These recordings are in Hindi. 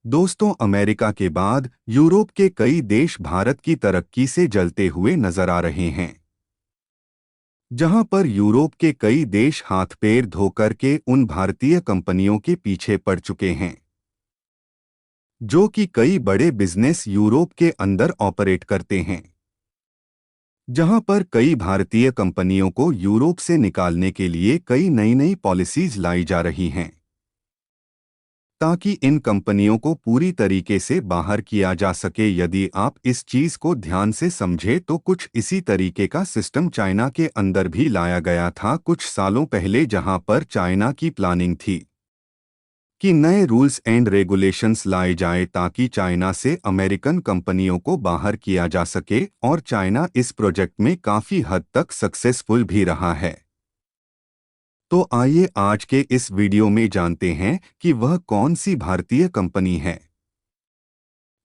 दोस्तों, अमेरिका के बाद यूरोप के कई देश भारत की तरक्की से जलते हुए नजर आ रहे हैं। जहां पर यूरोप के कई देश हाथ पैर धोकर के उन भारतीय कंपनियों के पीछे पड़ चुके हैं जो कि कई बड़े बिजनेस यूरोप के अंदर ऑपरेट करते हैं। जहां पर कई भारतीय कंपनियों को यूरोप से निकालने के लिए कई नई नई पॉलिसीज लाई जा रही हैं ताकि इन कंपनियों को पूरी तरीके से बाहर किया जा सके। यदि आप इस चीज को ध्यान से समझे तो कुछ इसी तरीके का सिस्टम चाइना के अंदर भी लाया गया था कुछ सालों पहले, जहां पर चाइना की प्लानिंग थी कि नए रूल्स एंड रेगुलेशंस लाए जाए ताकि चाइना से अमेरिकन कंपनियों को बाहर किया जा सके, और चाइना इस प्रोजेक्ट में काफी हद तक सक्सेसफुल भी रहा है। तो आइए आज के इस वीडियो में जानते हैं कि वह कौन सी भारतीय कंपनी है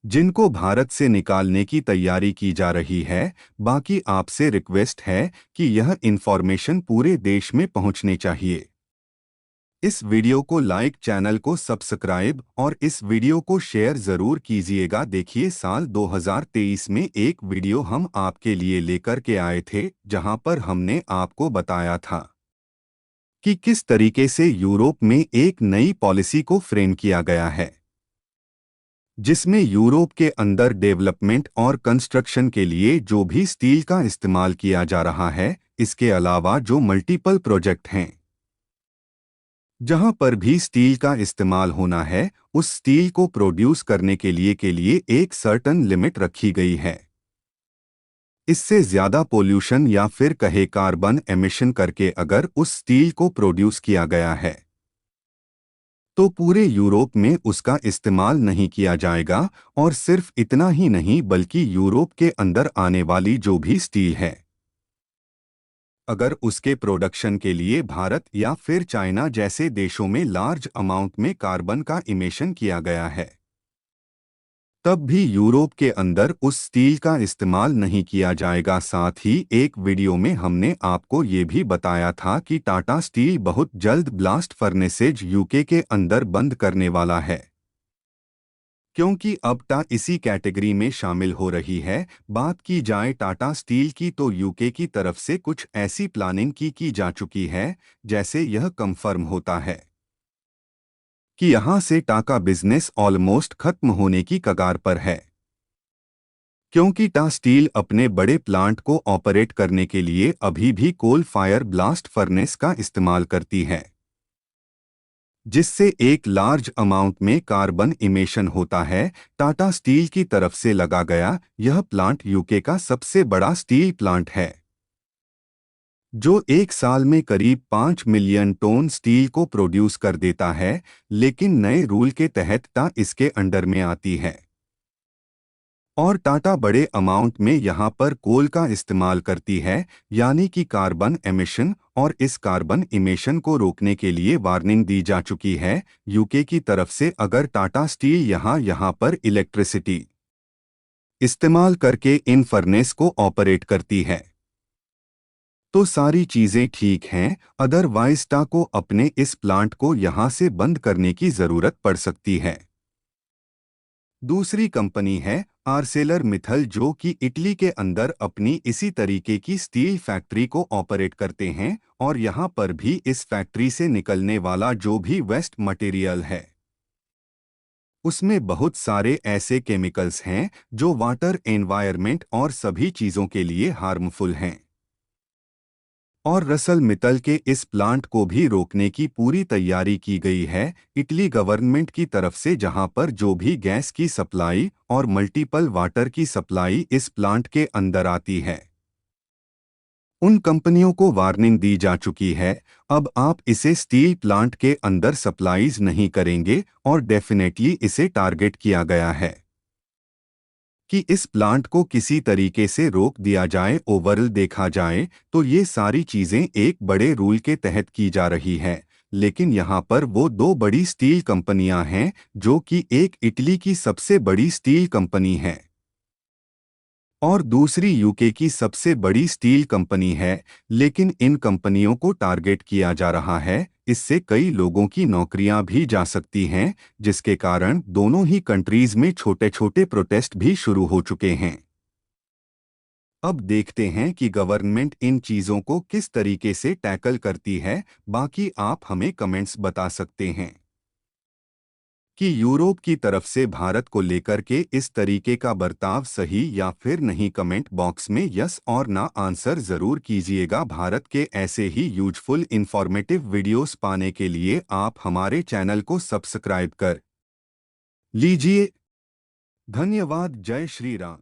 जिनको भारत से निकालने की तैयारी की जा रही है। बाकी आपसे रिक्वेस्ट है कि यह इंफॉर्मेशन पूरे देश में पहुंचनी चाहिए। इस वीडियो को लाइक, चैनल को सब्सक्राइब और इस वीडियो को शेयर जरूर कीजिएगा। देखिए, साल 2023 में एक वीडियो हम आपके लिए लेकर के आए थे जहां पर हमने आपको बताया था कि किस तरीके से यूरोप में एक नई पॉलिसी को फ्रेम किया गया है जिसमें यूरोप के अंदर डेवलपमेंट और कंस्ट्रक्शन के लिए जो भी स्टील का इस्तेमाल किया जा रहा है, इसके अलावा जो मल्टीपल प्रोजेक्ट हैं जहां पर भी स्टील का इस्तेमाल होना है, उस स्टील को प्रोड्यूस करने के लिए एक सर्टन लिमिट रखी गई है। इससे ज्यादा पोल्यूशन या फिर कहे कार्बन एमिशन करके अगर उस स्टील को प्रोड्यूस किया गया है तो पूरे यूरोप में उसका इस्तेमाल नहीं किया जाएगा। और सिर्फ इतना ही नहीं बल्कि यूरोप के अंदर आने वाली जो भी स्टील है, अगर उसके प्रोडक्शन के लिए भारत या फिर चाइना जैसे देशों में लार्ज अमाउंट में कार्बन का इमिशन किया गया है, तब भी यूरोप के अंदर उस स्टील का इस्तेमाल नहीं किया जाएगा। साथ ही एक वीडियो में हमने आपको ये भी बताया था कि टाटा स्टील बहुत जल्द ब्लास्ट फर्नेसेज यूके के अंदर बंद करने वाला है, क्योंकि अब टा इसी कैटेगरी में शामिल हो रही है। बात की जाए टाटा स्टील की तो यूके की तरफ से कुछ ऐसी प्लानिंग की जा चुकी है जैसे यह कंफर्म होता है कि यहां से टाटा बिजनेस ऑलमोस्ट खत्म होने की कगार पर है, क्योंकि टा स्टील अपने बड़े प्लांट को ऑपरेट करने के लिए अभी भी कोल फायर ब्लास्ट फर्नेस का इस्तेमाल करती है, जिससे एक लार्ज अमाउंट में कार्बन इमिशन होता है। टाटा स्टील की तरफ से लगा गया यह प्लांट यूके का सबसे बड़ा स्टील प्लांट है जो एक साल में करीब 5 मिलियन टन स्टील को प्रोड्यूस कर देता है, लेकिन नए रूल के तहत टा इसके अंडर में आती है और टाटा बड़े अमाउंट में यहां पर कोल का इस्तेमाल करती है, यानी कि कार्बन एमिशन। और इस कार्बन इमिशन को रोकने के लिए वार्निंग दी जा चुकी है यूके की तरफ से। अगर टाटा स्टील यहां पर इलेक्ट्रिसिटी इस्तेमाल करके इन फर्नेस को ऑपरेट करती है तो सारी चीजें ठीक हैं, अदरवाइज टा को अपने इस प्लांट को यहां से बंद करने की जरूरत पड़ सकती है। दूसरी कंपनी है आर्सेलर मिथल, जो कि इटली के अंदर अपनी इसी तरीके की स्टील फैक्ट्री को ऑपरेट करते हैं। और यहां पर भी इस फैक्ट्री से निकलने वाला जो भी वेस्ट मटेरियल है उसमें बहुत सारे ऐसे केमिकल्स हैं जो वाटर, एनवायरनमेंट और सभी चीजों के लिए हार्मफुल हैं। और रसल मित्तल के इस प्लांट को भी रोकने की पूरी तैयारी की गई है इटली गवर्नमेंट की तरफ से, जहां पर जो भी गैस की सप्लाई और मल्टीपल वाटर की सप्लाई इस प्लांट के अंदर आती है उन कंपनियों को वार्निंग दी जा चुकी है। अब आप इसे स्टील प्लांट के अंदर सप्लाईज नहीं करेंगे और डेफिनेटली इसे टारगेट किया गया है कि इस प्लांट को किसी तरीके से रोक दिया जाए। ओवरऑल देखा जाए तो ये सारी चीजें एक बड़े रूल के तहत की जा रही है, लेकिन यहाँ पर वो दो बड़ी स्टील कंपनियां हैं जो कि एक इटली की सबसे बड़ी स्टील कंपनी है और दूसरी यूके की सबसे बड़ी स्टील कंपनी है, लेकिन इन कंपनियों को टारगेट किया जा रहा है। इससे कई लोगों की नौकरियां भी जा सकती हैं, जिसके कारण दोनों ही कंट्रीज में छोटे छोटे प्रोटेस्ट भी शुरू हो चुके हैं। अब देखते हैं कि गवर्नमेंट इन चीज़ों को किस तरीके से टैकल करती है। बाकी आप हमें कमेंट्स बता सकते हैं कि यूरोप की तरफ से भारत को लेकर के इस तरीके का बर्ताव सही या फिर नहीं। कमेंट बॉक्स में यस और ना आंसर ज़रूर कीजिएगा। भारत के ऐसे ही यूजफुल इंफॉर्मेटिव वीडियोस पाने के लिए आप हमारे चैनल को सब्सक्राइब कर लीजिए। धन्यवाद। जय श्री राम।